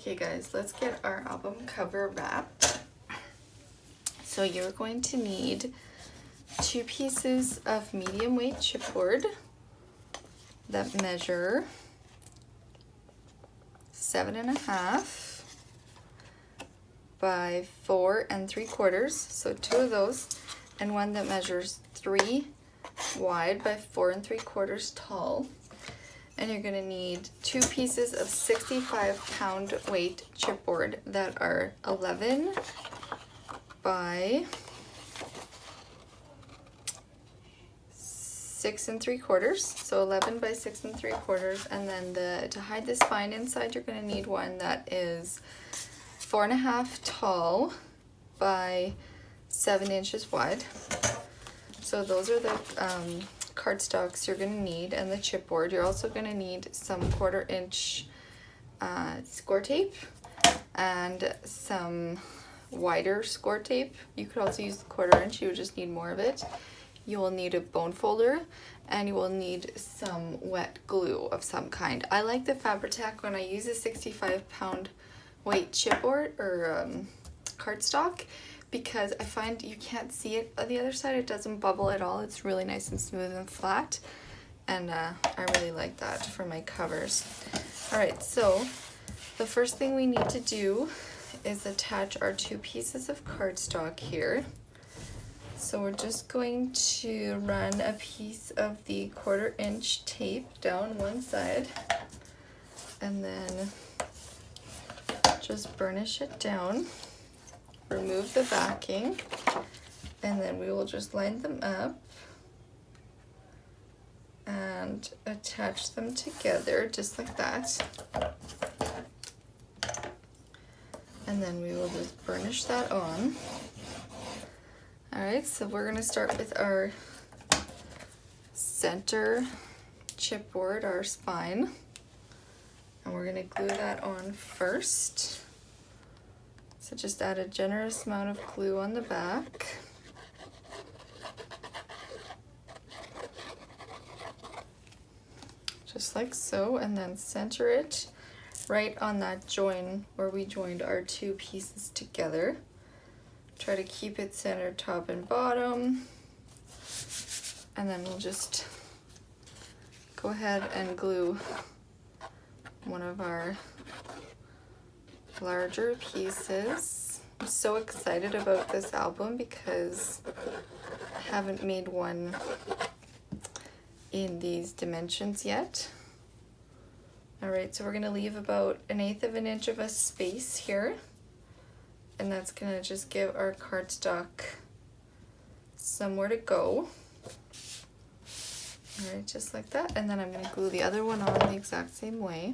Okay guys, let's get our album cover wrapped. So you're going to need 2 pieces of medium weight chipboard that measure 7.5 by 4 3/4. So 2 of those, and one that measures 3 wide by 4 3/4 tall. And you're going to need 2 pieces of 65-pound weight chipboard that are 11 by 6 3/4. So 11 by 6 3/4. And then to hide the spine inside, you're going to need one that is 4.5 tall by 7 inches wide. So those are the cardstocks you're going to need, and the chipboard. You're also going to need some 1/4 inch score tape and some wider score tape. You could also use the 1/4 inch, you would just need more of it. You will need a bone folder, and you will need some wet glue of some kind. I like the Fabri-Tac when I use a 65-pound weight chipboard or cardstock, because I find you can't see it on the other side. It doesn't bubble at all. It's really nice and smooth and flat, and I really like that for my covers. Alright, so the first thing we need to do is attach our 2 pieces of cardstock here. So we're just going to run a piece of the 1/4 inch tape down one side, and then just burnish it down. Remove the backing, and then we will just line them up and attach them together just like that. And then we will just burnish that on. Alright, so we're going to start with our center chipboard, our spine, and we're going to glue that on first. So just add a generous amount of glue on the back. Just like so, and then center it right on that join where we joined our 2 pieces together. Try to keep it centered top and bottom. And then we'll just go ahead and glue one of our larger pieces. I'm so excited about this album because I haven't made one in these dimensions yet. Alright, so we're going to leave about 1/8 of an inch of a space here, and that's going to just give our cardstock somewhere to go. Alright, just like that, and then I'm going to glue the other one on the exact same way.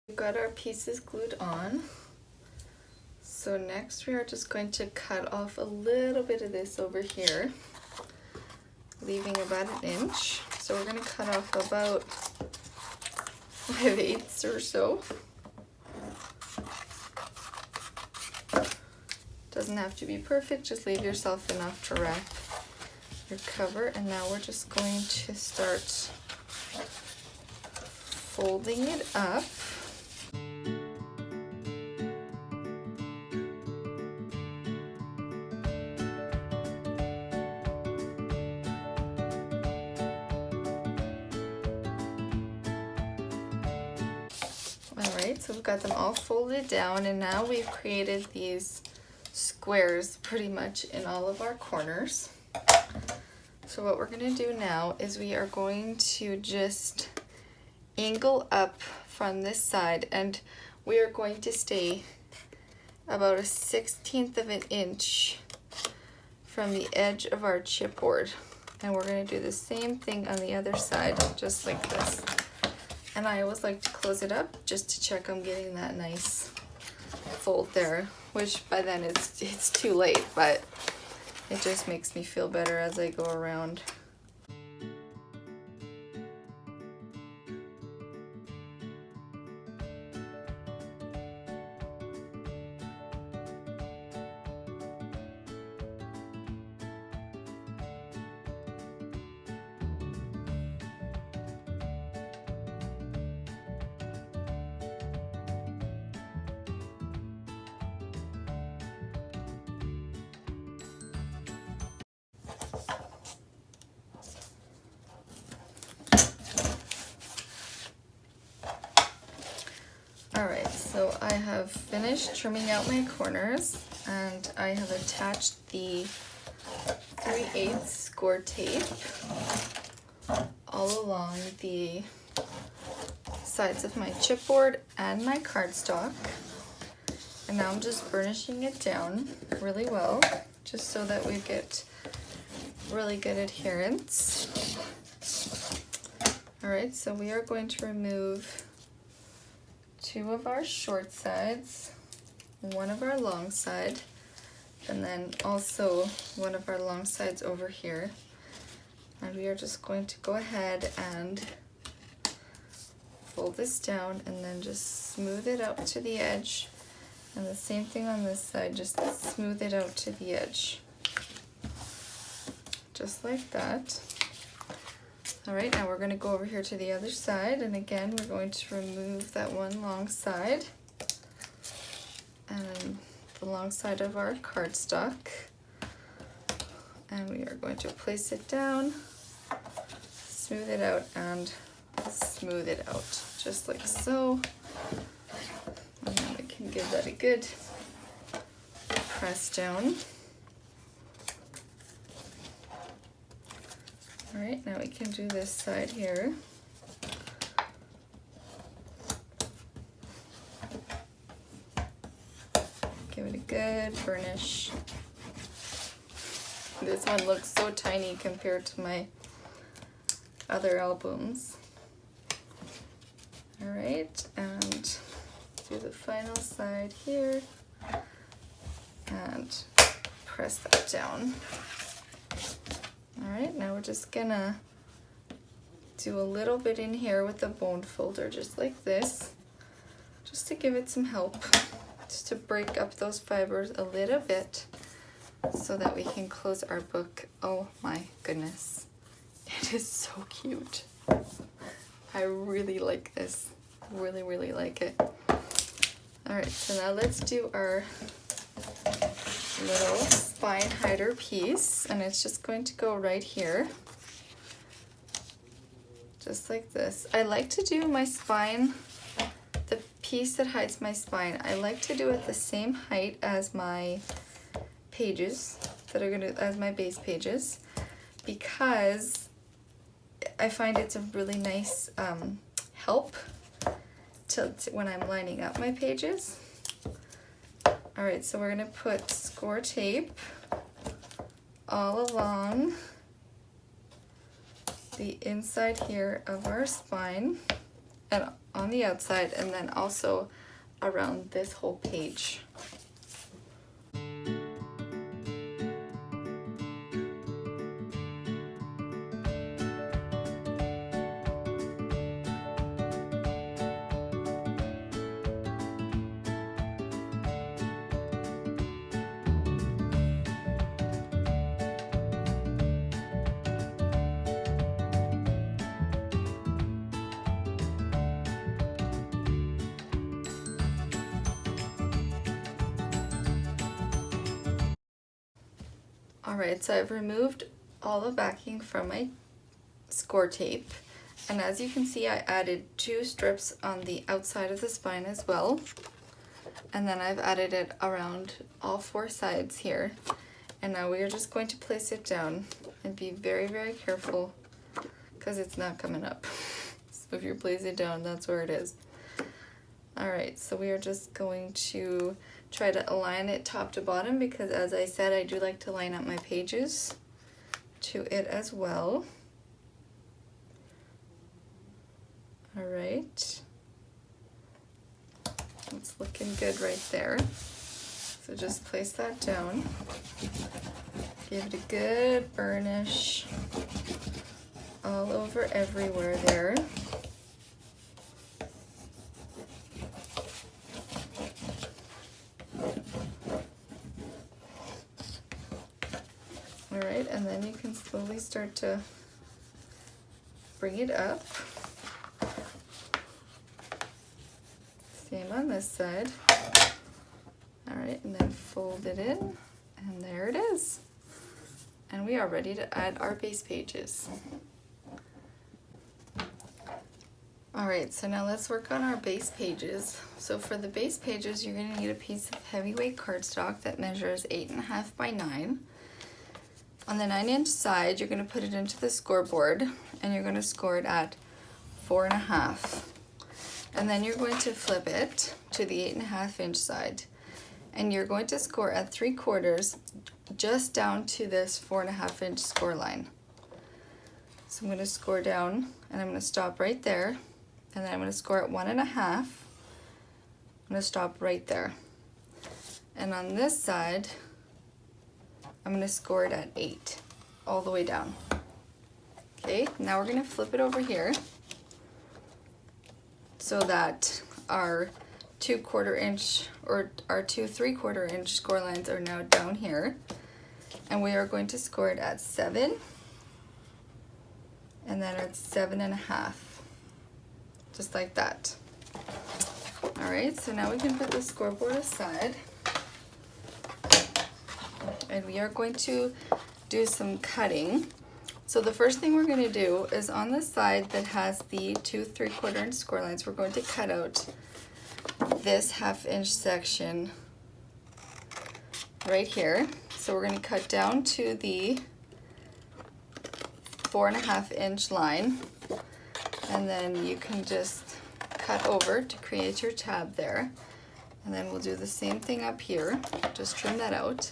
We've got our pieces glued on. So next we are just going to cut off a little bit of this over here, leaving about 1 inch. So we're going to cut off about 5/8 or so. Doesn't have to be perfect, just leave yourself enough to wrap your cover. And now we're just going to start folding it up. Alright, so we've got them all folded down, and now we've created these squares pretty much in all of our corners. So what we're going to do now is we are going to just angle up from this side, and we are going to stay about 1/16 of an inch from the edge of our chipboard. And we're going to do the same thing on the other side, just like this. And I always like to close it up just to check I'm getting that nice fold there, which by then it's too late, but it just makes me feel better as I go around. So I have finished trimming out my corners, and I have attached the 3/8 score tape all along the sides of my chipboard and my cardstock. And now I'm just burnishing it down really well, just so that we get really good adherence. Alright, so we are going to remove 2 of our short sides, 1 of our long side, and then also 1 of our long sides over here. And we are just going to go ahead and fold this down and then just smooth it out to the edge. And the same thing on this side, just smooth it out to the edge. Just like that. Alright, now we're going to go over here to the other side, and again we're going to remove that 1 long side and the long side of our cardstock, and we are going to place it down, smooth it out, and smooth it out just like so. And then we can give that a good press down. Alright, now we can do this side here. Give it a good burnish. This one looks so tiny compared to my other albums. Alright, and do the final side here and press that down. Alright, now we're just gonna do a little bit in here with the bone folder, just like this, just to give it some help, just to break up those fibers a little bit so that we can close our book. Oh my goodness, it is so cute. I really like this, really like it. Alright, so now let's do our little spine hider piece, and it's just going to go right here, just like this. I like to do my spine, the piece that hides my spine, I like to do it the same height as my pages that are gonna, as my base pages, because I find it's a really nice help to when I'm lining up my pages. Alright, so we're going to put score tape all along the inside here of our spine and on the outside, and then also around this whole page. Alright, so I've removed all the backing from my score tape, and as you can see I added 2 strips on the outside of the spine as well, and then I've added it around all 4 sides here. And now we are just going to place it down and be very careful because it's not coming up. So if you place it down, that's where it is. Alright, so we are just going to try to align it top to bottom, because as I said, I do like to line up my pages to it as well. Alright, it's looking good right there. So just place that down, give it a good burnish all over everywhere there. Alright, and then you can slowly start to bring it up. Same on this side. Alright, and then fold it in, and there it is. And we are ready to add our base pages. Alright, so now let's work on our base pages. So for the base pages, you're going to need a piece of heavyweight cardstock that measures 8.5 by 9. On the 9-inch side, you're going to put it into the scoreboard, and you're going to score it at 4.5. And then you're going to flip it to the 8.5-inch side. And you're going to score at 3/4, just down to this 4.5-inch score line. So I'm going to score down, and I'm going to stop right there. And then I'm going to score at 1.5. I'm going to stop right there. And on this side, I'm going to score it at 8, all the way down. Okay, now we're going to flip it over here so that our 2/4 inch or our 2 3/4 inch score lines are now down here. And we are going to score it at 7, and then at 7.5. Just like that. Alright, so now we can put the scoreboard aside. And we are going to do some cutting. So the first thing we're going to do is on the side that has the 2 3/4 inch score lines, we're going to cut out this 1/2 inch section right here. So we're going to cut down to the 4.5 inch line. And then you can just cut over to create your tab there. And then we'll do the same thing up here. Just trim that out.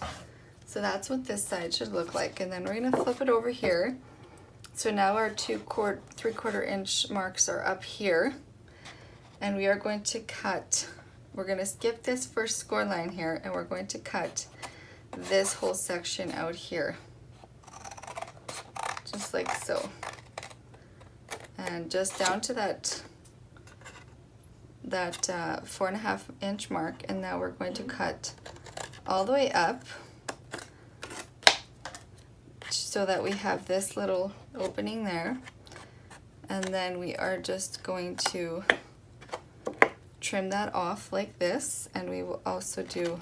So that's what this side should look like. And then we're going to flip it over here. So now our 2 3/4 inch marks are up here. And we are going to cut, we're going to skip this first score line here, and we're going to cut this whole section out here. Just like so. And just down to that 4.5 inch mark, and now we're going to cut all the way up so that we have this little opening there. And then we are just going to trim that off like this, and we will also do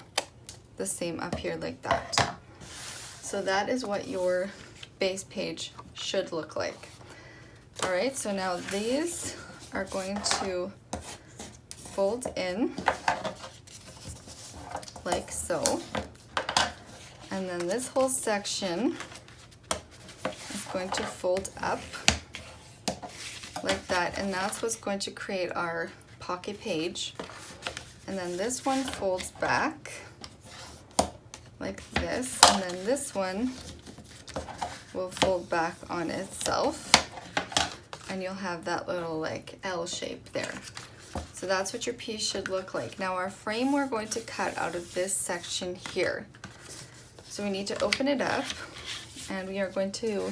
the same up here like that. So that is what your base page should look like. Alright, so now these are going to fold in like so. And then this whole section is going to fold up like that, and that's what's going to create our pocket page. And then this one folds back like this, and then this one will fold back on itself, and you'll have that little like L shape there. So that's what your piece should look like. Now our frame we're going to cut out of this section here. So we need to open it up, and we are going to,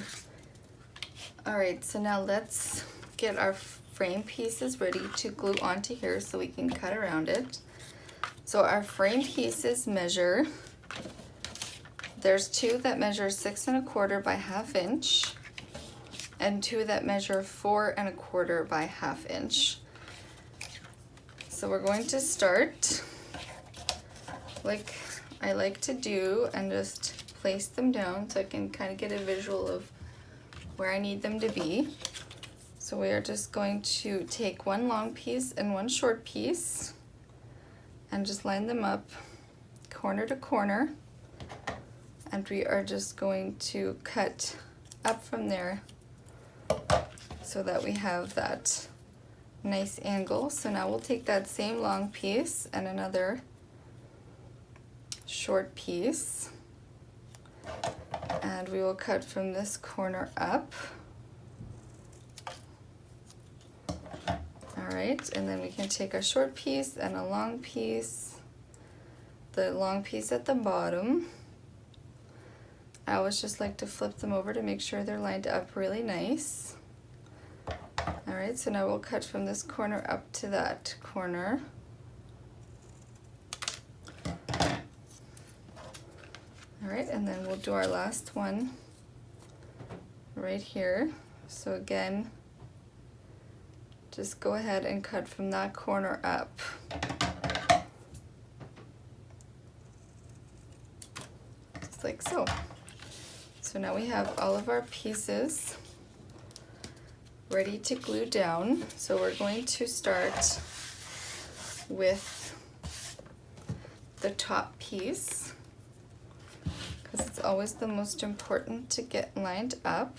alright, so now let's get our frame pieces ready to glue onto here so we can cut around it. So our frame pieces measure, there's 2 that measure 6 1/4 by 1/2 inch, and 2 that measure 4 1/4 by 1/2 inch. So we're going to start like I like to do and just place them down so I can kind of get a visual of where I need them to be. So we are just going to take one long piece and one short piece and just line them up corner to corner, and we are just going to cut up from there so that we have that nice angle. So now we'll take that same long piece and another short piece, and we will cut from this corner up. Alright, and then we can take a short piece and a long piece, the long piece at the bottom. I always just like to flip them over to make sure they're lined up really nice. Alright, so now we'll cut from this corner up to that corner. Alright, and then we'll do our last one right here. So again, just go ahead and cut from that corner up. Just like so. So now we have all of our pieces ready to glue down. So we're going to start with the top piece because it's always the most important to get lined up.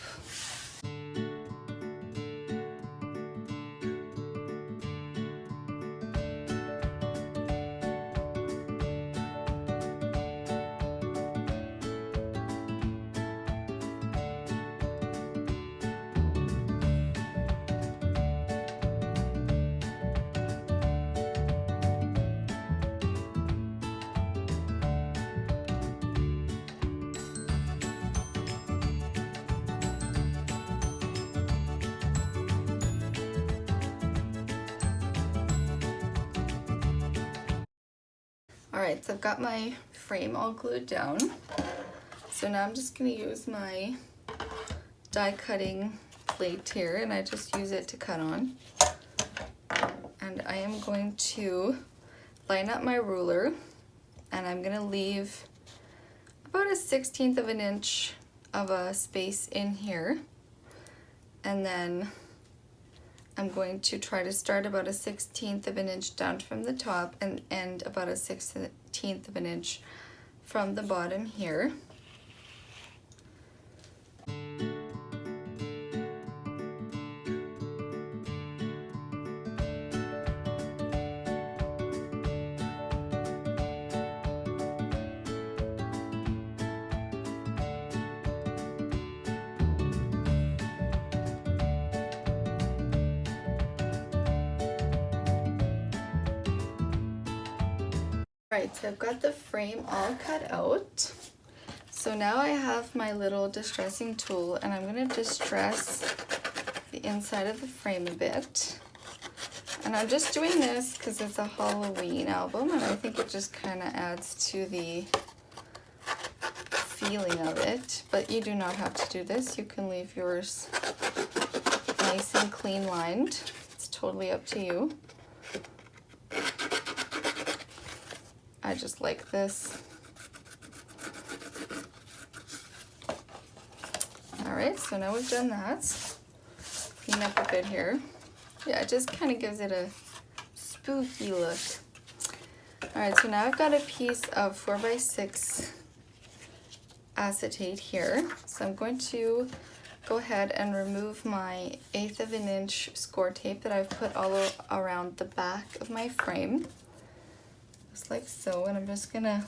Alright, so I've got my frame all glued down. So now I'm just going to use my die cutting plate here, and I just use it to cut on. And I am going to line up my ruler, and I'm going to leave about 1/16 of an inch of a space in here. And then I'm going to try to start about 1/16 of an inch down from the top and end about 1/16 of an inch from the bottom here. Alright, so I've got the frame all cut out. So now I have my little distressing tool, and I'm going to distress the inside of the frame a bit. And I'm just doing this because it's a Halloween album, and I think it just kind of adds to the feeling of it. But you do not have to do this. You can leave yours nice and clean lined. It's totally up to you. I just like this. Alright, so now we've done that. Clean up a bit here. Yeah, it just kind of gives it a spooky look. Alright, so now I've got a piece of 4x6 acetate here. So I'm going to go ahead and remove my 1/8 of an inch score tape that I've put all around the back of my frame. Just like so, and I'm just gonna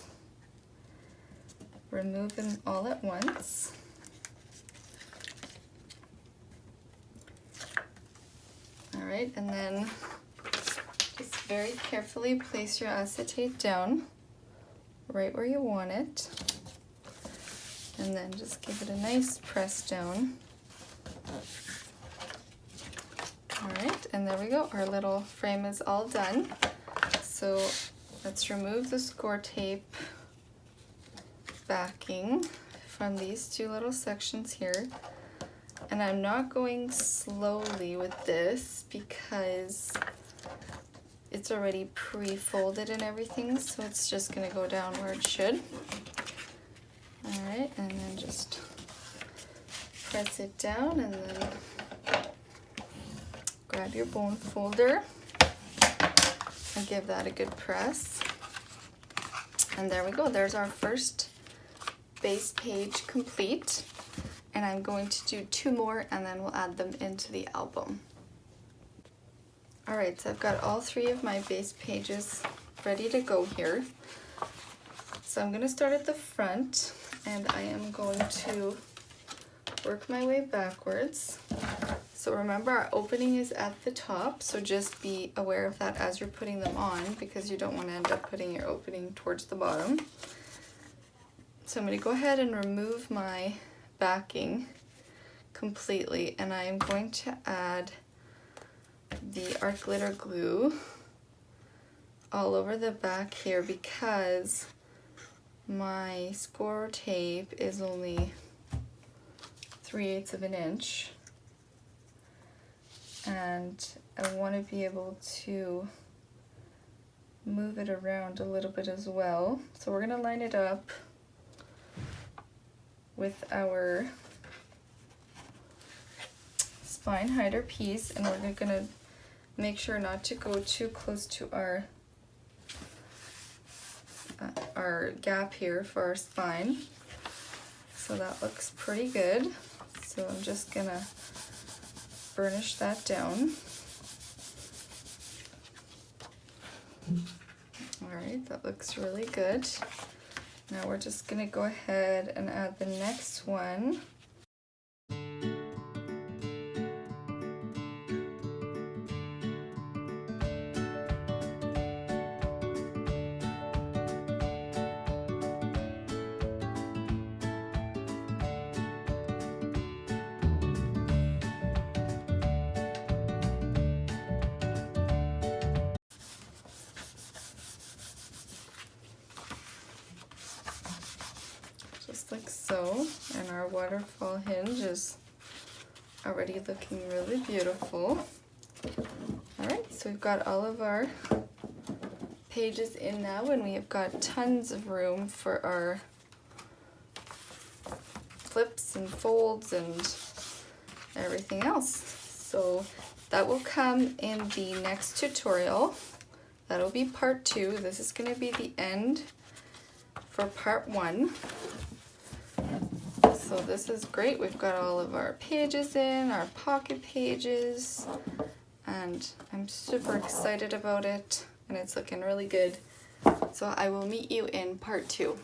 remove them all at once. All right, and then just very carefully place your acetate down right where you want it, and then just give it a nice press down. All right, and there we go. Our little frame is all done. So let's remove the score tape backing from these two little sections here. And I'm not going slowly with this because it's already pre-folded and everything, so it's just going to go down where it should. Alright, and then just press it down, and then grab your bone folder and give that a good press. And there we go, there's our first base page complete. And I'm going to do 2 more, and then we'll add them into the album. Alright, so I've got all 3 of my base pages ready to go here. So I'm going to start at the front, and I am going to work my way backwards. So remember, our opening is at the top, so just be aware of that as you're putting them on, because you don't want to end up putting your opening towards the bottom. So I'm going to go ahead and remove my backing completely, and I am going to add the art glitter glue all over the back here because my score tape is only 3/8 of an inch, and I want to be able to move it around a little bit as well. So we're going to line it up with our spine hider piece, and we're gonna make sure not to go too close to our gap here for our spine. So that looks pretty good. So I'm just gonna burnish that down. All right, that looks really good. Now we're just gonna go ahead and add the next one. Just like so, and our waterfall hinge is already looking really beautiful. All right, so we've got all of our pages in now, and we have got tons of room for our flips and folds and everything else. So that will come in the next tutorial. That'll be part 2. This is going to be the end for part 1. So this is great. We've got all of our pages in, our pocket pages, and I'm super excited about it, and it's looking really good. So I will meet you in part 2.